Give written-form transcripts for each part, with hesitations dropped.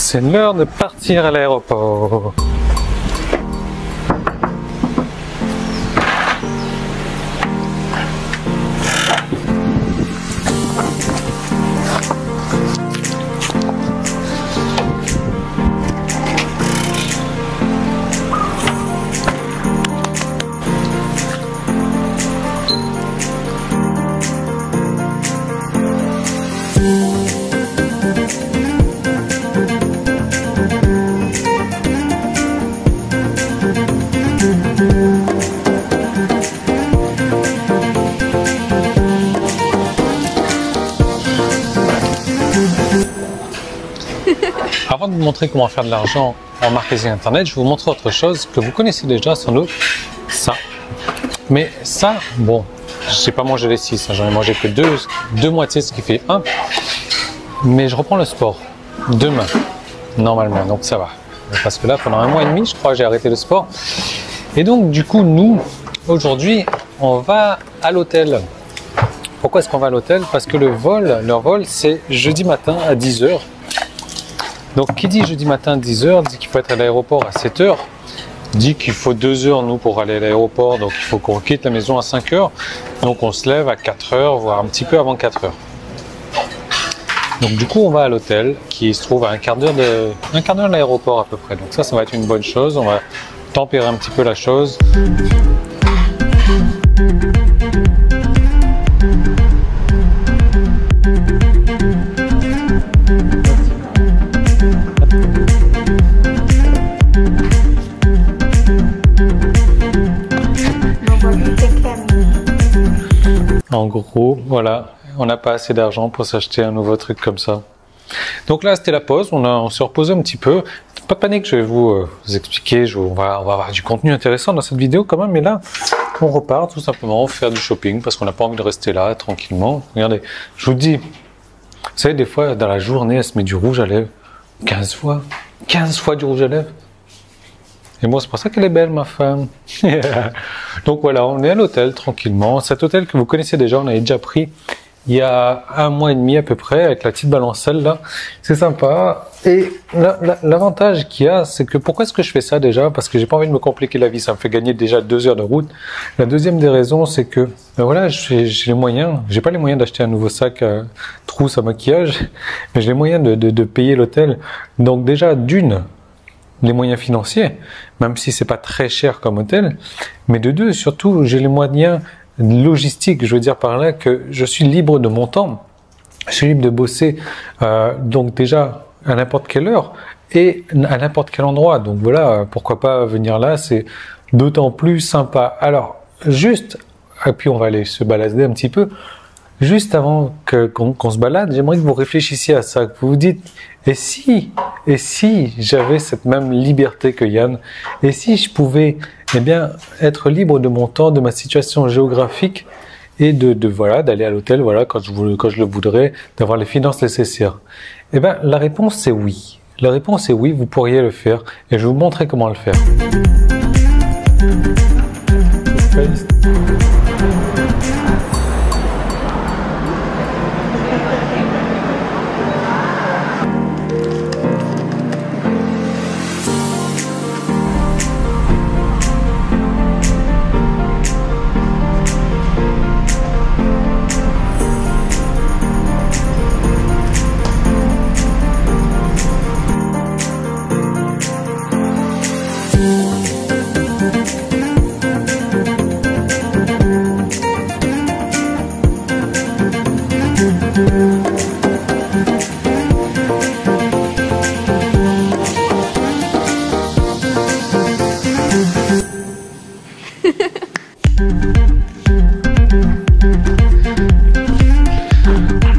C'est l'heure de partir à l'aéroport. Avant de vous montrer comment faire de l'argent en marketing internet, je vais vous montrer autre chose que vous connaissez déjà sans doute, ça. Mais ça, bon, j'ai pas mangé les 6, j'en ai mangé que deux moitiés, ce qui fait 1. Mais je reprends le sport demain, normalement, donc ça va. Parce que là, pendant 1 mois et demi, je crois, j'ai arrêté le sport. Et donc, du coup, nous, aujourd'hui, on va à l'hôtel. Pourquoi est-ce qu'on va à l'hôtel? Parce que leur vol, c'est jeudi matin à 10 h. Donc, qui dit jeudi matin à 10 h, dit qu'il faut être à l'aéroport à 7 h, dit qu'il faut 2 heures, nous, pour aller à l'aéroport, donc il faut qu'on quitte la maison à 5 h. Donc, on se lève à 4 h, voire un petit peu avant 4 h. Donc, du coup, on va à l'hôtel, qui se trouve à un quart d'heure de l'aéroport à peu près. Donc, ça va être une bonne chose. On va tempérer un petit peu la chose. En gros, voilà, on n'a pas assez d'argent pour s'acheter un nouveau truc comme ça. Donc là, c'était la pause, on s'est reposé un petit peu. Pas de panique, je vais vous expliquer, on va avoir du contenu intéressant dans cette vidéo quand même, mais là, on repart tout simplement faire du shopping parce qu'on n'a pas envie de rester là tranquillement. Regardez, je vous dis, vous savez, des fois, dans la journée, elle se met du rouge à lèvres 15 fois. 15 fois du rouge à lèvres. Et moi, c'est pour ça qu'elle est belle, ma femme. Donc voilà, on est à l'hôtel tranquillement. Cet hôtel que vous connaissez déjà, on avait déjà pris il y a 1 mois et demi à peu près, avec la petite balancelle là. C'est sympa. Et l'avantage qu'il y a, c'est que pourquoi est-ce que je fais ça déjà? Parce que j'ai pas envie de me compliquer la vie. Ça me fait gagner déjà 2 heures de route. La deuxième des raisons, c'est que ben voilà, j'ai les moyens. J'ai pas les moyens d'acheter un nouveau sac à trousse à maquillage, mais j'ai les moyens de payer l'hôtel. Donc déjà, les moyens financiers, même si c'est pas très cher comme hôtel, mais de 2, surtout, j'ai les moyens logistiques. Je veux dire par là que je suis libre de mon temps, je suis libre de bosser, donc déjà à n'importe quelle heure et à n'importe quel endroit. Donc voilà, pourquoi pas venir là, c'est d'autant plus sympa. Alors, juste, et puis on va aller se balader un petit peu. Juste avant qu'on se balade, j'aimerais que vous réfléchissiez à ça, que vous vous dites, et si j'avais cette même liberté que Yann, et si je pouvais, eh bien, être libre de mon temps, de ma situation géographique, et voilà, d'aller à l'hôtel, voilà, quand je le voudrais, d'avoir les finances nécessaires. Eh bien, la réponse c'est oui. La réponse est oui, vous pourriez le faire, et je vais vous montrer comment le faire.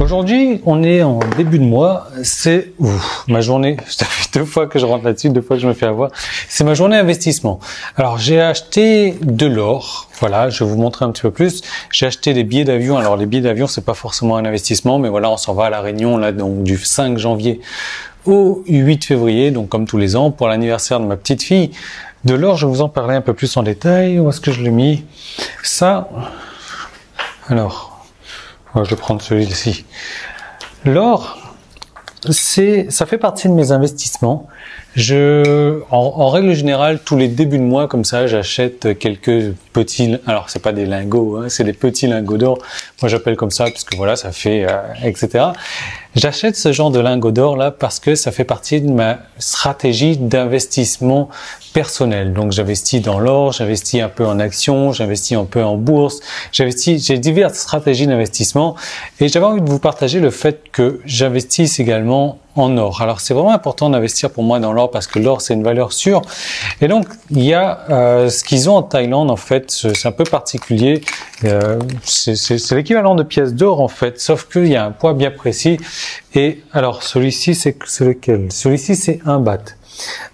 Aujourd'hui, on est en début de mois, c'est ma journée, ça fait 2 fois que je rentre là-dessus, 2 fois que je me fais avoir, c'est ma journée investissement. Alors j'ai acheté de l'or, voilà, je vais vous montrer un petit peu plus, j'ai acheté des billets d'avion, alors les billets d'avion c'est pas forcément un investissement, mais voilà, on s'en va à La Réunion, là, donc du 5 janvier au 8 février, donc comme tous les ans, pour l'anniversaire de ma petite fille. De l'or, je vais vous en parler un peu plus en détail, où est-ce que je l'ai mis? Ça, alors... je vais prendre celui-ci. L'or, ça fait partie de mes investissements. En règle générale, tous les débuts de mois, comme ça, j'achète quelques petits, alors c'est pas des lingots, hein, c'est des petits lingots d'or. Moi, j'appelle comme ça parce que voilà, ça fait, etc. J'achète ce genre de lingots d'or là parce que ça fait partie de ma stratégie d'investissement personnel. Donc, j'investis dans l'or, j'investis un peu en actions, j'investis un peu en bourse, j'ai diverses stratégies d'investissement et j'avais envie de vous partager le fait que j'investisse également en or. Alors, c'est vraiment important d'investir pour moi dans l'or parce que l'or, c'est une valeur sûre. Et donc, il y a ce qu'ils ont en Thaïlande, en fait, c'est un peu particulier. C'est l'équivalent de pièces d'or, en fait, sauf qu'il y a un poids bien précis. Et alors, celui-ci, c'est lequel? Celui-ci, c'est un baht.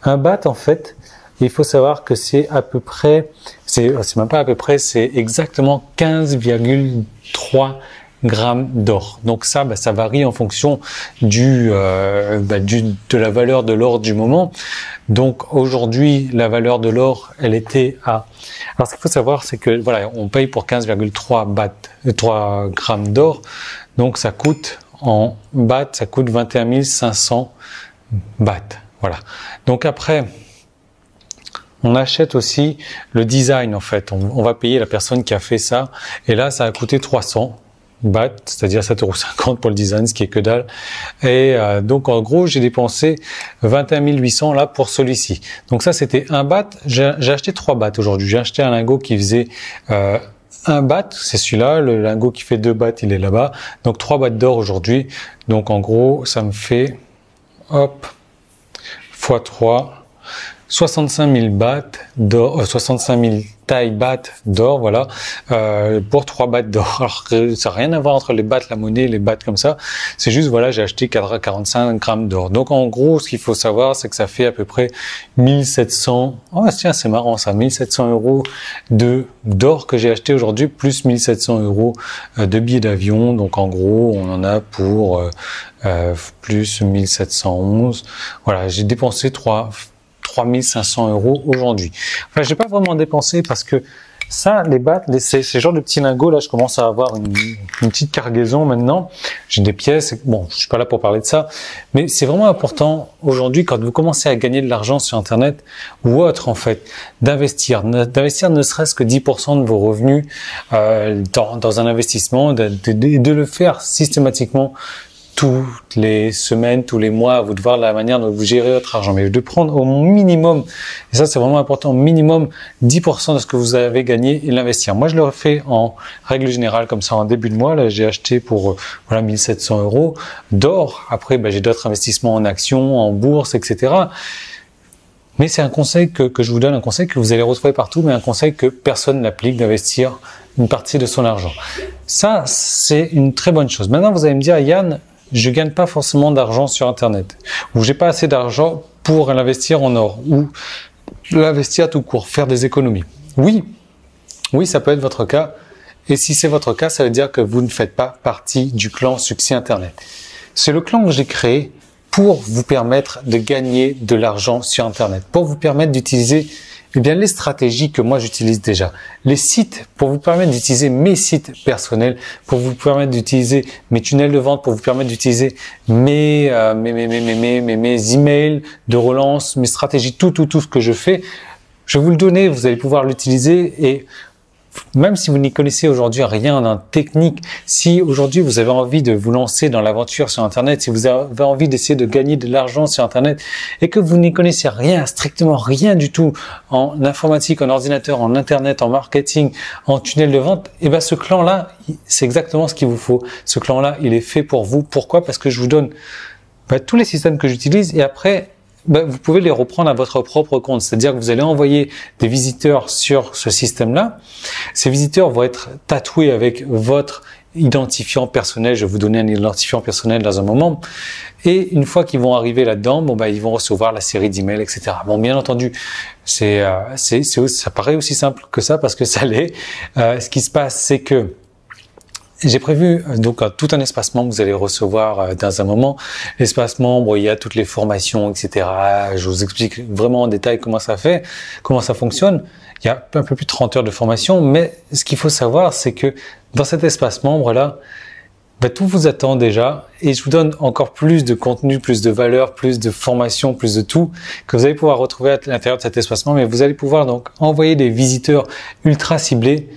Un baht, en fait, il faut savoir que c'est à peu près, c'est même pas à peu près, c'est exactement 15,3 grammes d'or. Donc ça, ça varie en fonction de la valeur de l'or du moment. Donc aujourd'hui, la valeur de l'or, elle était à... Alors ce qu'il faut savoir, c'est que voilà, on paye pour 3 grammes d'or. Donc ça coûte en bahts, ça coûte 21 500 bahts. Voilà. Donc après, on achète aussi le design en fait. On va payer la personne qui a fait ça. Et là, ça a coûté 300 bahts, c'est-à-dire 7,50 € pour le design, ce qui est que dalle. Et donc en gros, j'ai dépensé 21 800 là pour celui-ci. Donc ça, c'était un baht. J'ai acheté 3 bahts aujourd'hui. J'ai acheté un lingot qui faisait 1 baht, c'est celui-là. Le lingot qui fait 2 bahts, il est là-bas. Donc 3 bahts d'or aujourd'hui. Donc en gros, ça me fait, hop, x 3. 65 000 bahts d'or, 65 000 Thaï bahts d'or, voilà, pour 3 bahts d'or. Alors ça n'a rien à voir entre les bahts, la monnaie, les bahts comme ça. C'est juste, voilà, j'ai acheté 45 grammes d'or. Donc en gros, ce qu'il faut savoir, c'est que ça fait à peu près 1700, oh tiens, c'est marrant ça, 1700 € d'or que j'ai acheté aujourd'hui, plus 1700 € de billets d'avion. Donc en gros, on en a pour plus 1711. Voilà, j'ai dépensé 3 500 € aujourd'hui. Enfin, j'ai pas vraiment dépensé parce que ça, les bahts, ces genres de petits lingots, là, je commence à avoir une petite cargaison maintenant. J'ai des pièces. Bon, je suis pas là pour parler de ça, mais c'est vraiment important aujourd'hui, quand vous commencez à gagner de l'argent sur Internet ou autre, en fait, d'investir ne serait-ce que 10% de vos revenus dans un investissement, de le faire systématiquement toutes les semaines, tous les mois, à vous de voir la manière dont vous gérez votre argent, mais de prendre au minimum, et ça c'est vraiment important, au minimum 10% de ce que vous avez gagné et l'investir. Moi je le refais en règle générale comme ça en début de mois. Là j'ai acheté pour 1700 € d'or. Après j'ai d'autres investissements en actions, en bourse, etc. Mais c'est un conseil que je vous donne, un conseil que vous allez retrouver partout, mais un conseil que personne n'applique, d'investir une partie de son argent. Ça c'est une très bonne chose. Maintenant vous allez me dire, Yann, je gagne pas forcément d'argent sur Internet, ou j'ai pas assez d'argent pour l'investir en or, ou l'investir tout court, faire des économies. Oui, ça peut être votre cas. Et si c'est votre cas, ça veut dire que vous ne faites pas partie du clan Succès Internet. C'est le clan que j'ai créé pour vous permettre de gagner de l'argent sur Internet, pour vous permettre d'utiliser les stratégies que moi j'utilise déjà, les sites pour vous permettre d'utiliser mes sites personnels, pour vous permettre d'utiliser mes tunnels de vente, pour vous permettre d'utiliser mes emails de relance, mes stratégies, tout ce que je fais. Je vais vous le donner, vous allez pouvoir l'utiliser et même si vous n'y connaissez aujourd'hui rien en technique, si aujourd'hui vous avez envie de vous lancer dans l'aventure sur Internet, si vous avez envie d'essayer de gagner de l'argent sur Internet et que vous n'y connaissez rien, strictement rien du tout en informatique, en ordinateur, en Internet, en marketing, en tunnel de vente, ce clan-là, c'est exactement ce qu'il vous faut. Ce clan-là, il est fait pour vous. Pourquoi? Parce que je vous donne tous les systèmes que j'utilise et après, vous pouvez les reprendre à votre propre compte. C'est-à-dire que vous allez envoyer des visiteurs sur ce système-là. Ces visiteurs vont être tatoués avec votre identifiant personnel. Je vais vous donner un identifiant personnel dans un moment. Et une fois qu'ils vont arriver là-dedans, ils vont recevoir la série d'emails, etc. Bon, bien entendu, ça paraît aussi simple que ça parce que ça l'est. Ce qui se passe, c'est que j'ai prévu donc tout un espace membre que vous allez recevoir dans un moment. L'espace membre, il y a toutes les formations, etc. Je vous explique vraiment en détail comment ça fonctionne. Il y a un peu plus de 30 heures de formation, mais ce qu'il faut savoir, c'est que dans cet espace membre-là, tout vous attend déjà et je vous donne encore plus de contenu, plus de valeur, plus de formation, plus de tout que vous allez pouvoir retrouver à l'intérieur de cet espacement. Mais vous allez pouvoir donc envoyer des visiteurs ultra ciblés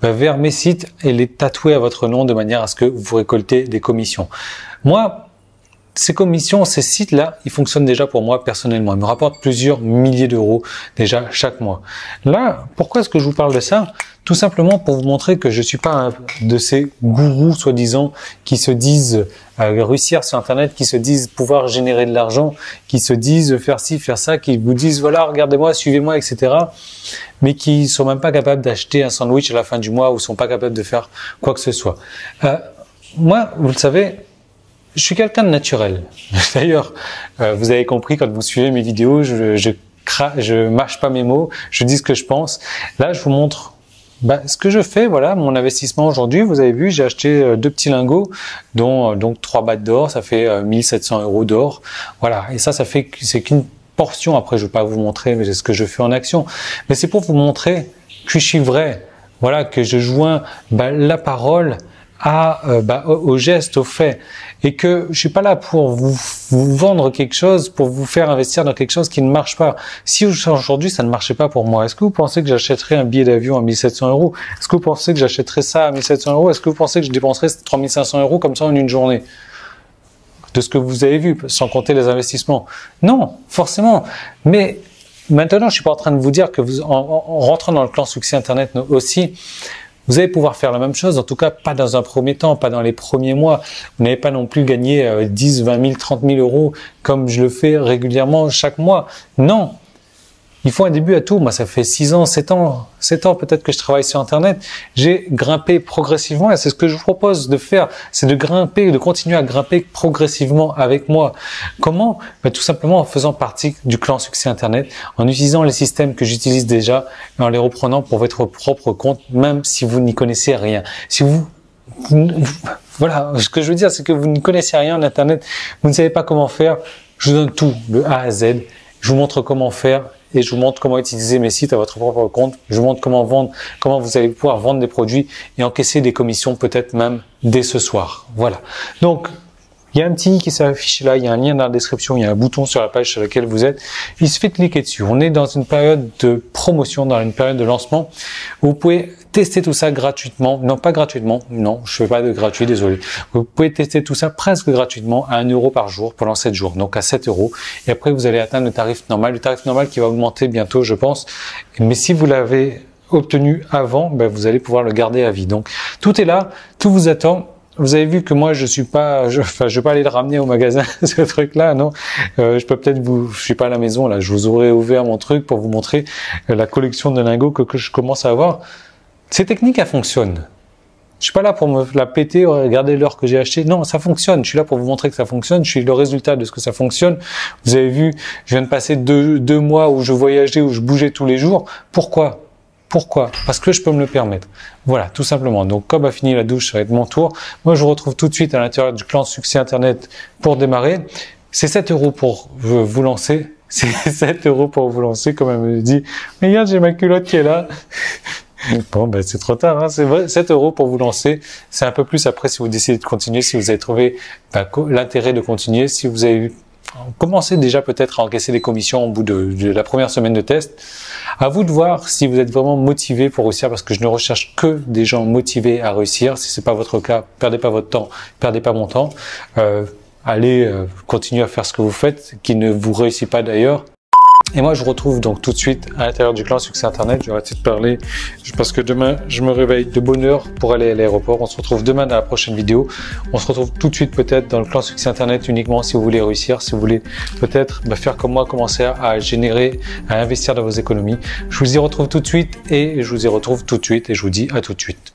vers mes sites et les tatouer à votre nom de manière à ce que vous récoltez des commissions. Moi, ces commissions, ces sites-là, ils fonctionnent déjà pour moi personnellement. Ils me rapportent plusieurs milliers d'euros déjà chaque mois. Là, pourquoi est-ce que je vous parle de ça? Tout simplement pour vous montrer que je suis pas un de ces gourous soi-disant qui se disent réussir sur Internet, qui se disent pouvoir générer de l'argent, qui se disent faire ci, faire ça, qui vous disent voilà, regardez-moi, suivez-moi, etc. Mais qui sont même pas capables d'acheter un sandwich à la fin du mois ou sont pas capables de faire quoi que ce soit. Moi, vous le savez, je suis quelqu'un de naturel. D'ailleurs, vous avez compris quand vous suivez mes vidéos, je mâche pas mes mots, je dis ce que je pense. Là, je vous montre ce que je fais, voilà, mon investissement aujourd'hui. Vous avez vu, j'ai acheté 2 petits lingots, dont donc 3 battes d'or, ça fait 1700 € d'or. Voilà, et ça fait c'est qu'une portion. Après, je vais pas vous montrer, mais c'est ce que je fais en action. Mais c'est pour vous montrer que je suis vrai. Voilà, que je joins la parole au geste, au fait, et que je suis pas là pour vous vendre quelque chose, pour vous faire investir dans quelque chose qui ne marche pas. Si aujourd'hui ça ne marchait pas pour moi, est-ce que vous pensez que j'achèterais un billet d'avion à 1700 €? Est-ce que vous pensez que j'achèterais ça à 1700 €? Est-ce que vous pensez que je dépenserais 3500 € comme ça en une journée? De ce que vous avez vu, sans compter les investissements. Non, forcément. Mais maintenant, je suis pas en train de vous dire que en rentrant dans le clan succès Internet aussi, vous allez pouvoir faire la même chose, en tout cas pas dans un premier temps, pas dans les premiers mois. Vous n'allez pas non plus gagner 10, 20 000, 30 000 € comme je le fais régulièrement chaque mois. Non, il faut un début à tout. Moi, ça fait 6 ans, 7 ans peut-être que je travaille sur Internet. J'ai grimpé progressivement et c'est ce que je vous propose de faire, c'est de grimper, de continuer à grimper progressivement avec moi. Comment? Tout simplement en faisant partie du clan succès Internet, en utilisant les systèmes que j'utilise déjà et en les reprenant pour votre propre compte, même si vous n'y connaissez rien. Si voilà, ce que je veux dire, c'est que vous ne connaissez rien en Internet, vous ne savez pas comment faire, je vous donne tout, de A à Z. Je vous montre comment faire et je vous montre comment utiliser mes sites à votre propre compte. Je vous montre comment vendre, comment vous allez pouvoir vendre des produits et encaisser des commissions peut-être même dès ce soir. Voilà. Donc, il y a un petit qui s'affiche là, il y a un lien dans la description, il y a un bouton sur la page sur laquelle vous êtes. Il suffit de cliquer dessus. On est dans une période de promotion, dans une période de lancement. Vous pouvez tester tout ça gratuitement. Non, pas gratuitement. Non, je fais pas de gratuit, désolé. Vous pouvez tester tout ça presque gratuitement à 1 € par jour pendant 7 jours. Donc à 7 €. Et après, vous allez atteindre le tarif normal. Le tarif normal qui va augmenter bientôt, je pense. Mais si vous l'avez obtenu avant, vous allez pouvoir le garder à vie. Donc tout est là, tout vous attend. Vous avez vu que moi je vais pas aller le ramener au magasin ce truc-là, non. Je peux peut-être je suis pas à la maison là, je vous aurais ouvert mon truc pour vous montrer la collection de lingots que je commence à avoir. Ces techniques, elles fonctionnent. Je suis pas là pour me la péter, regarder l'or que j'ai acheté. Non, ça fonctionne. Je suis là pour vous montrer que ça fonctionne. Je suis le résultat de ce que ça fonctionne. Vous avez vu, je viens de passer deux mois où je voyageais, où je bougeais tous les jours. Pourquoi? Parce que je peux me le permettre. Voilà, tout simplement. Donc, comme a fini la douche, ça va être mon tour. Moi, je vous retrouve tout de suite à l'intérieur du clan succès Internet pour démarrer. C'est 7 € pour vous lancer. C'est 7 € pour vous lancer, comme elle me dit. Mais regarde, j'ai ma culotte qui est là. Bon, c'est trop tard, hein. C'est vrai, 7 € pour vous lancer. C'est un peu plus après si vous décidez de continuer, si vous avez trouvé l'intérêt de continuer, si vous avez commencé déjà peut-être à encaisser des commissions au bout de la première semaine de test. À vous de voir si vous êtes vraiment motivé pour réussir, parce que je ne recherche que des gens motivés à réussir. Si c'est pas votre cas, perdez pas votre temps, perdez pas mon temps. Allez continuer à faire ce que vous faites, qui ne vous réussit pas d'ailleurs. Et moi, je vous retrouve donc tout de suite à l'intérieur du clan succès Internet. Je vais arrêter de parler parce que demain, je me réveille de bonne heure pour aller à l'aéroport. On se retrouve demain dans la prochaine vidéo. On se retrouve tout de suite peut-être dans le clan succès Internet uniquement si vous voulez réussir, si vous voulez peut-être faire comme moi, commencer à générer, à investir dans vos économies. Je vous y retrouve tout de suite et je vous dis à tout de suite.